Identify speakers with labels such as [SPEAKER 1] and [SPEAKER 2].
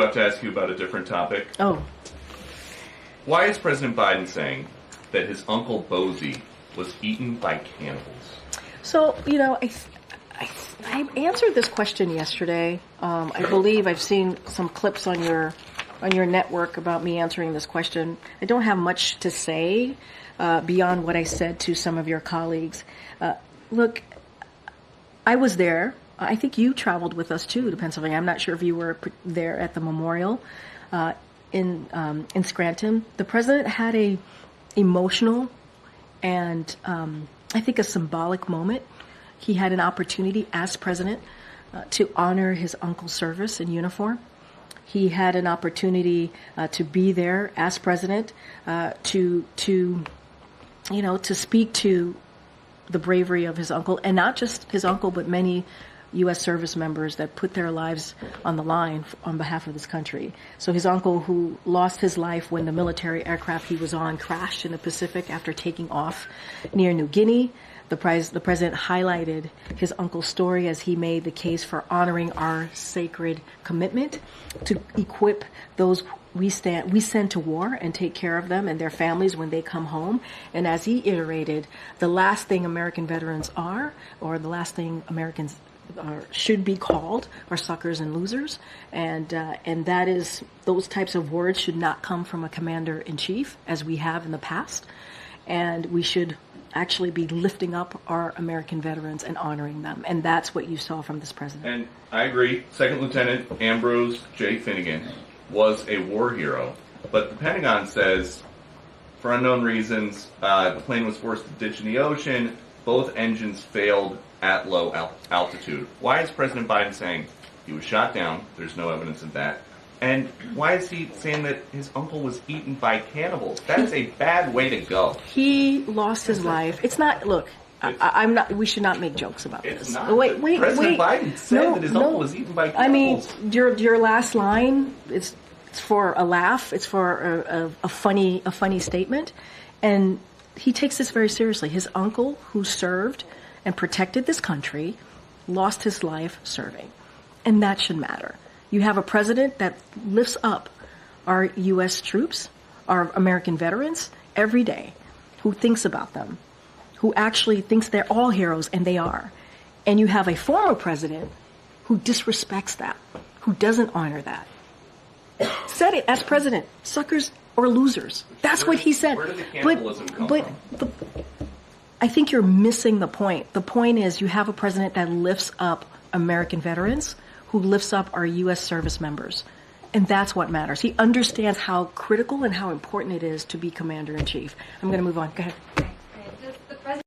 [SPEAKER 1] about to ask you about a different topic.
[SPEAKER 2] Oh.
[SPEAKER 1] Why is President Biden saying that his Uncle Bosie was eaten by cannibals?
[SPEAKER 2] So, I answered this question yesterday. I believe I've seen some clips on your network about me answering this question. I don't have much to say beyond what I said to some of your colleagues. Look, I was there. I think you traveled with us too to Pennsylvania. I'm not sure if you were there at the memorial in Scranton. The president had a emotional and I think a symbolic moment. He had an opportunity as president to honor his uncle's service in uniform. He had an opportunity to be there as president to speak to the bravery of his uncle, and not just his uncle, but many U.S. service members that put their lives on the line on behalf of this country. So his uncle, who lost his life when the military aircraft he was on crashed in the Pacific after taking off near New Guinea, the president highlighted his uncle's story as he made the case for honoring our sacred commitment to equip those we send to war and take care of them and their families when they come home. And as he iterated, the last thing American veterans are, or the last thing Americans should be called, are suckers and losers. And that is, those types of words should not come from a commander-in-chief, as we have in the past. And we should actually be lifting up our American veterans and honoring them. And that's what you saw from this president.
[SPEAKER 1] And I agree. Second Lieutenant Ambrose J. Finnegan was a war hero. But the Pentagon says, for unknown reasons, the plane was forced to ditch in the ocean. Both engines failed at low altitude. Why is President Biden saying he was shot down? There's no evidence of that. And why is he saying that his uncle was eaten by cannibals? That's a bad way to go.
[SPEAKER 2] He lost his life. It's not, look, I'm not, we should not make jokes about this.
[SPEAKER 1] Not.
[SPEAKER 2] Wait.
[SPEAKER 1] President Biden said that his uncle was eaten by cannibals.
[SPEAKER 2] I mean, your last line, it's for a laugh. It's for a funny statement. And he takes this very seriously. His uncle, who served and protected this country, lost his life serving. And that should matter. You have a president that lifts up our U.S. troops, our American veterans, every day, who thinks about them, who actually thinks they're all heroes, and they are. And you have a former president who disrespects that, who doesn't honor that. Said it as president, suckers or losers. That's what he said.
[SPEAKER 1] Where did the cannibalism come from?
[SPEAKER 2] I think you're missing the point. The point is you have a president that lifts up American veterans, who lifts up our U.S. service members. And that's what matters. He understands how critical and how important it is to be commander-in-chief. I'm going to move on. Go ahead.